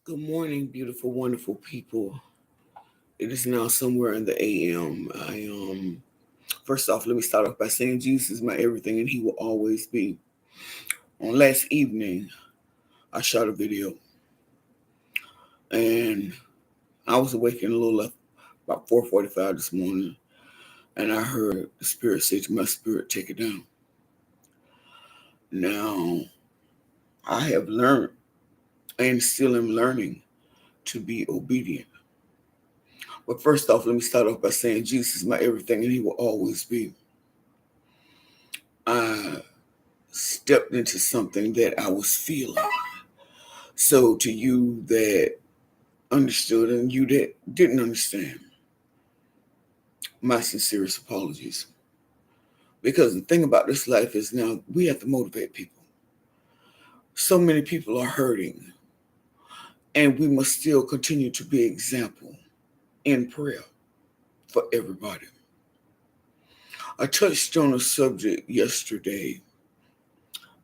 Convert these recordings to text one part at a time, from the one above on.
Good morning, beautiful, wonderful people. It is now somewhere in the AM. First off, let me start off by saying Jesus is my everything and he will always be. On last evening, I shot a video and I was awakened a little about 4:45 this morning, and I heard the spirit say to my spirit, take it down. Now, I have learned and still am learning to be obedient. But first off, let me start off by saying Jesus is my everything and he will always be. I stepped into something that I was feeling. So to you that understood and you that didn't understand, my sincerest apologies. Because the thing about this life is now we have to motivate people. So many people are hurting, and we must still continue to be example in prayer for everybody. I touched on a subject yesterday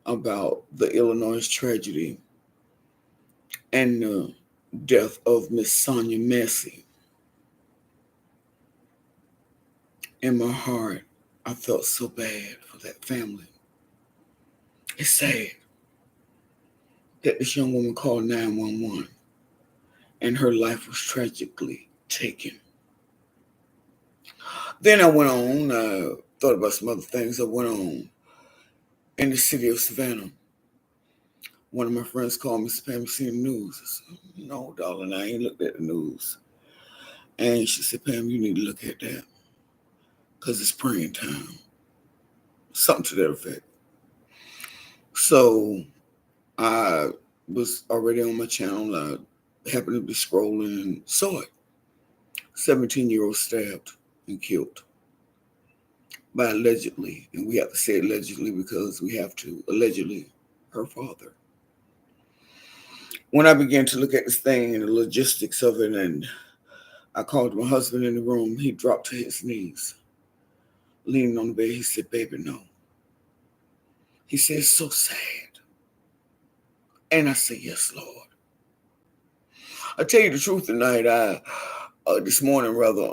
about the Illinois tragedy and the death of Miss Sonia Massey. In my heart, I felt so bad for that family. It's sad that this young woman called 911 and her life was tragically taken. Then I went on, thought about some other things that went on in the city of Savannah. One of my friends called me, said, Pam, you seen the news? I said, no, darling, I ain't looked at the news. And she said, Pam, you need to look at that because it's praying time. Something to that effect. So I was already on my channel. I happened to be scrolling and saw it. 17-year-old stabbed and killed by allegedly, and we have to say allegedly because we have to, allegedly, her father. When I began to look at this thing and the logistics of it, and I called my husband in the room, he dropped to his knees, leaning on the bed. He said, baby, no. He said, it's so sad. And I said, yes, Lord. I tell you the truth tonight, this morning rather,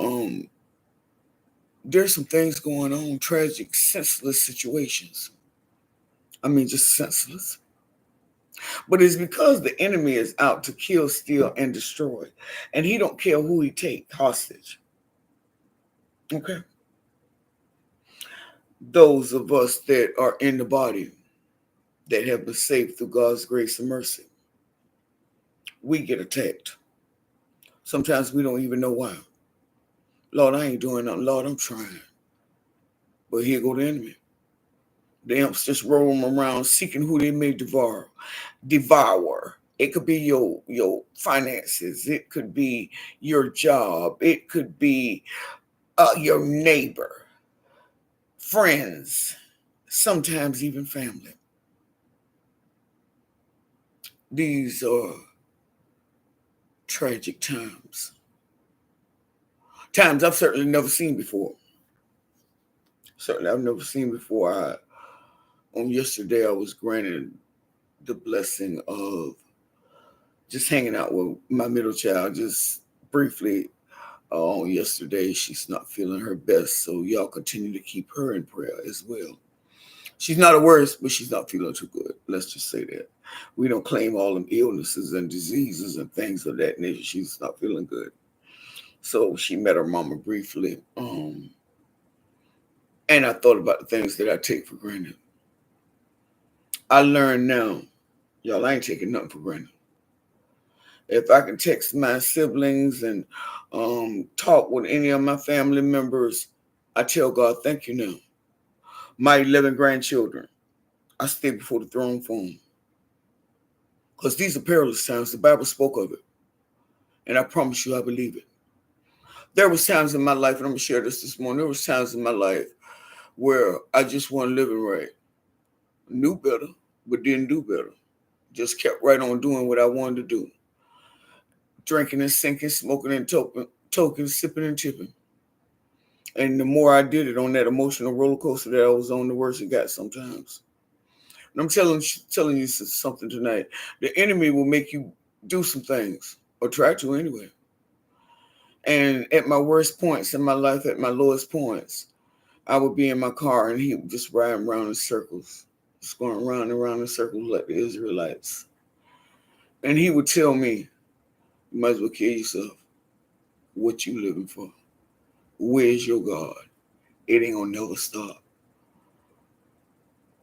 there's some things going on, tragic, senseless situations. I mean, just senseless. But it's because the enemy is out to kill, steal, and destroy. And he don't care who he take hostage. Okay? Those of us that are in the body that have been saved through God's grace and mercy, we get attacked. Sometimes we don't even know why. Lord, I ain't doing nothing. Lord, I'm trying. But here go the enemy. The imps just roam around seeking who they may devour. It could be your finances. It could be your job. It could be your neighbor, friends, sometimes even family. These are tragic times. Times I've certainly never seen before. Certainly I've never seen before. On yesterday, I was granted the blessing of just hanging out with my middle child, just briefly. On yesterday, she's not feeling her best, so y'all continue to keep her in prayer as well. She's not a worse, but she's not feeling too good. Let's just say that. We don't claim all them illnesses and diseases and things of that nature. She's not feeling good. So she met her mama briefly. And I thought about the things that I take for granted. I learned now, y'all, I ain't taking nothing for granted. If I can text my siblings and talk with any of my family members, I tell God, thank you now. My 11 grandchildren, I stay before the throne for them. Because these are perilous times. The Bible spoke of it. And I promise you, I believe it. There was times in my life, and I'm going to share this morning, there was times in my life where I just wasn't living right. Knew better, but didn't do better. Just kept right on doing what I wanted to do. Drinking and sinking, smoking and toking, sipping and tipping. And the more I did it on that emotional roller coaster that I was on, the worse it got sometimes. And I'm telling you something tonight. The enemy will make you do some things, or try to anyway. And at my worst points in my life, at my lowest points, I would be in my car and he would just ride around in circles, just going around and around in circles like the Israelites. And he would tell me, you might as well kill yourself. What you living for? Where's your God? It ain't gonna never stop.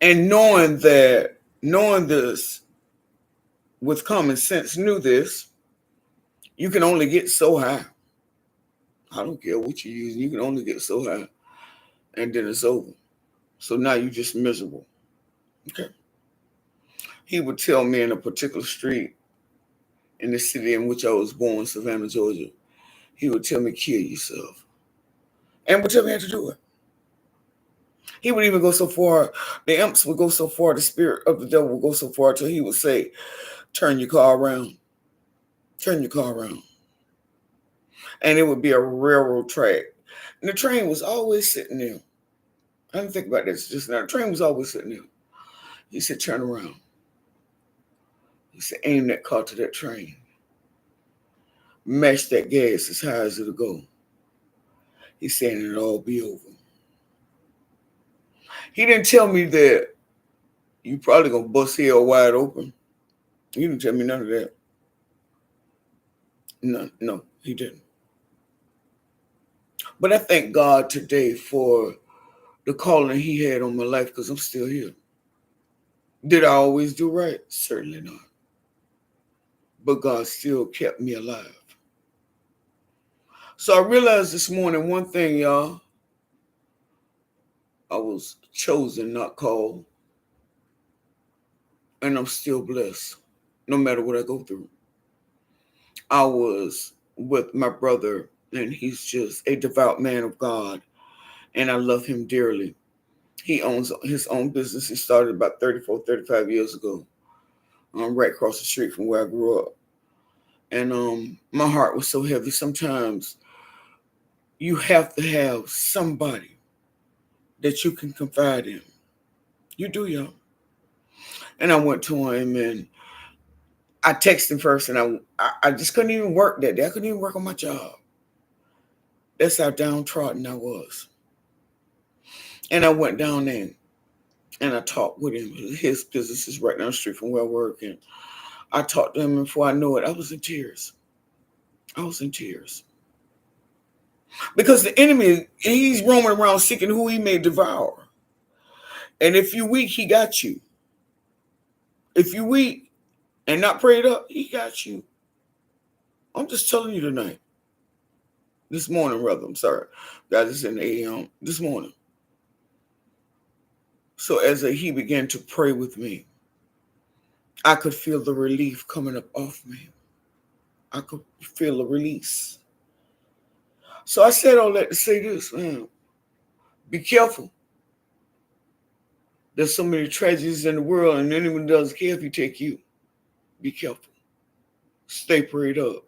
And knowing this with common sense, knew this, you can only get so high. I don't care what you're using, you can only get so high. And then it's over. So now you're just miserable. Okay. He would tell me in a particular street in the city in which I was born, Savannah, Georgia, he would tell me, kill yourself. And would tell me how to do it. He would even go so far, the imps would go so far, the spirit of the devil would go so far till he would say, turn your car around. Turn your car around. And it would be a railroad track. And the train was always sitting there. I didn't think about this just now. The train was always sitting there. He said, turn around. He said, aim that car to that train. Mash that gas as high as it'll go. He said, it'll all be over. He didn't tell me that you probably gonna bust hell wide open. He didn't tell me none of that. No, he didn't. But I thank God today for the calling he had on my life because I'm still here. Did I always do right? Certainly not. But God still kept me alive. So I realized this morning one thing, y'all. I was chosen, not called. And I'm still blessed, no matter what I go through. I was with my brother, and he's just a devout man of God, and I love him dearly. He owns his own business. He started about 34, 35 years ago, right across the street from where I grew up. And my heart was so heavy. Sometimes you have to have somebody that you can confide in. You do, y'all. And I went to him, and I texted him first, and I just couldn't even work that day. I couldn't even work on my job. That's how downtrodden I was. And I went down there, and I talked with him. His business is right down the street from where I work, and I talked to him, and before I knew it, I was in tears. I was in tears. Because the enemy, he's roaming around seeking who he may devour. And if you weak, he got you. If you weak and not prayed up, he got you. I'm just telling you tonight. This morning, rather. I'm sorry. Guys, it's in the AM. This morning. So as he began to pray with me, I could feel the relief coming up off me. I could feel a release. So I said all that to say this, man. Be careful. There's so many tragedies in the world, and anyone doesn't care if you take you. Be careful. Stay prayed up.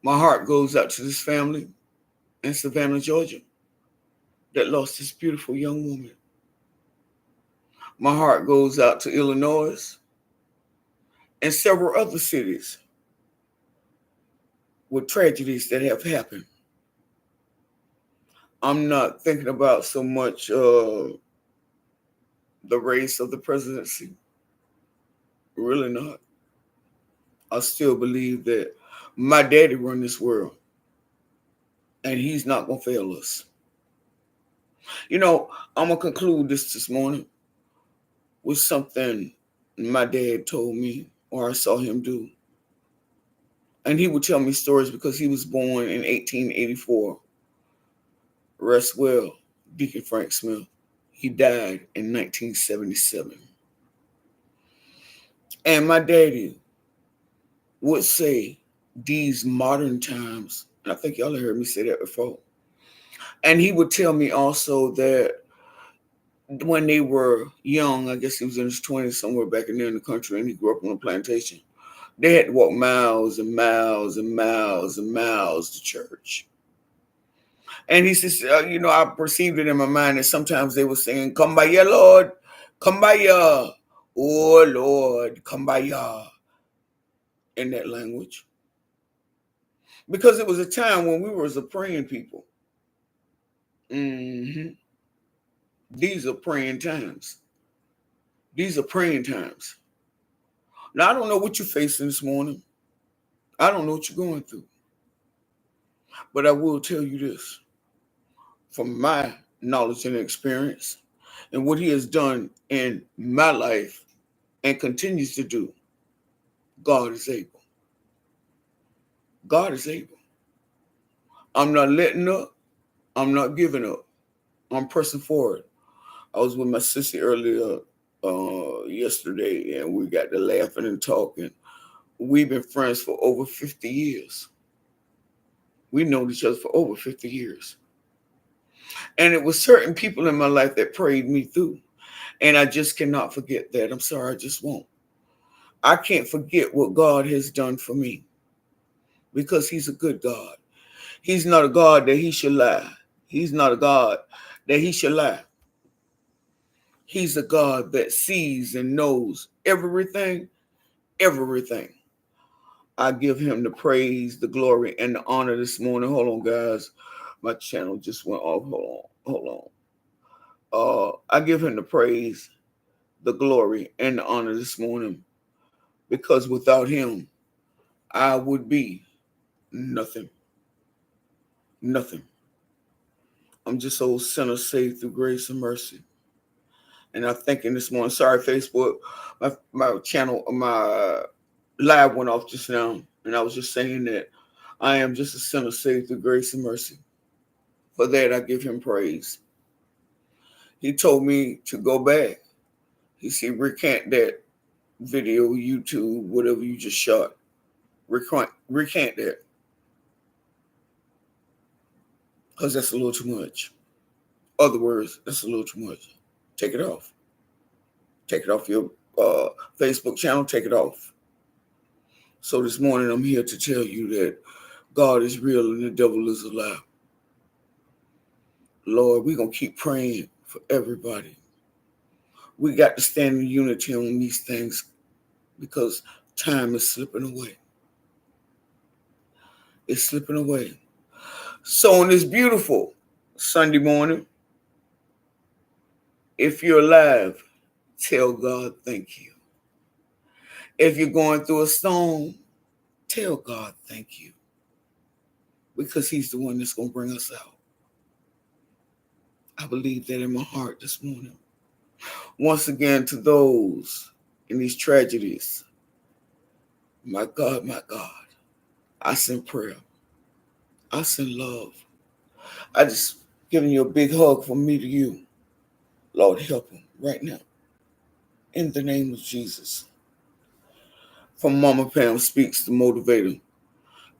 My heart goes out to this family in Savannah, Georgia, that lost this beautiful young woman. My heart goes out to Illinois and several other cities with tragedies that have happened. I'm not thinking about so much the race of the presidency. Really not. I still believe that my daddy run this world, and he's not going to fail us. You know, I'm going to conclude this morning with something my dad told me or I saw him do. And he would tell me stories because he was born in 1884. Rest well, Deacon Frank Smith. He died in 1977. And my daddy would say, these modern times, and I think y'all have heard me say that before. And he would tell me also that when they were young, I guess he was in his 20s somewhere back in there in the country, and he grew up on a plantation. They had to walk miles and miles and miles and miles to church. And he says, I perceived it in my mind that sometimes they were saying, come by ya, Lord, come by ya. Oh, Lord, come by ya. in that language. Because it was a time when we was a praying people. Mm-hmm. These are praying times. These are praying times. Now, I don't know what you're facing this morning. I don't know what you're going through. But I will tell you this. From my knowledge and experience and what he has done in my life and continues to do, God is able. God is able. I'm not letting up. I'm not giving up. I'm pressing forward. I was with my sister earlier yesterday, and we got to laughing and talking. We've been friends for over 50 years. We know each other for over 50 years. And it was certain people in my life that prayed me through. And I just cannot forget that. I'm sorry, I just won't. I can't forget what God has done for me because he's a good God. He's not a God that he should lie. He's not a God that he should lie. He's a God that sees and knows everything, everything. I give him the praise, the glory, and the honor this morning. Hold on, guys. My channel just went off. Hold on. I give him the praise, the glory, and the honor this morning because without him, I would be nothing. Nothing. I'm just old sinner saved through grace and mercy. And I'm thinking this morning, sorry, Facebook, my channel, my live went off just now. And I was just saying that I am just a sinner saved through grace and mercy. For that, I give him praise. He told me to go back. He said, recant that video, YouTube, whatever you just shot. Recant that. Because that's a little too much. Other words, that's a little too much. Take it off. Take it off your Facebook channel. Take it off. So this morning, I'm here to tell you that God is real and the devil is a lie. Lord, we're going to keep praying for everybody. We got to stand in unity on these things because time is slipping away. It's slipping away. So on this beautiful Sunday morning, if you're alive, tell God thank you. If you're going through a storm, tell God thank you. Because he's the one that's going to bring us out. I believe that in my heart this morning. Once again, to those in these tragedies, my God, I send prayer. I send love. I just giving you a big hug from me to you. Lord, help them right now. In the name of Jesus. From Mama Pam Speaks, the motivator.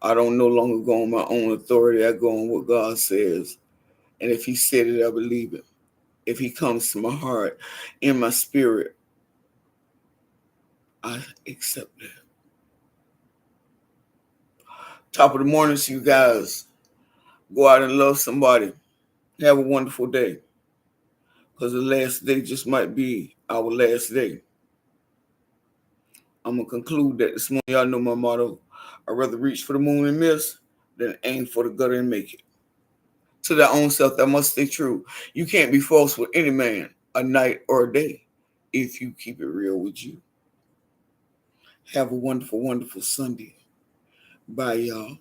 I don't no longer go on my own authority. I go on what God says. And if he said it, I believe it. If he comes to my heart, in my spirit, I accept that. Top of the morning to you guys. Go out and love somebody. Have a wonderful day. Because the last day just might be our last day. I'm going to conclude that this morning. Y'all know my motto. I'd rather reach for the moon and miss than aim for the gutter and make it. To their own self, that must stay true. You can't be false with any man, a night or a day, if you keep it real with you. Have a wonderful, wonderful Sunday. Bye, y'all.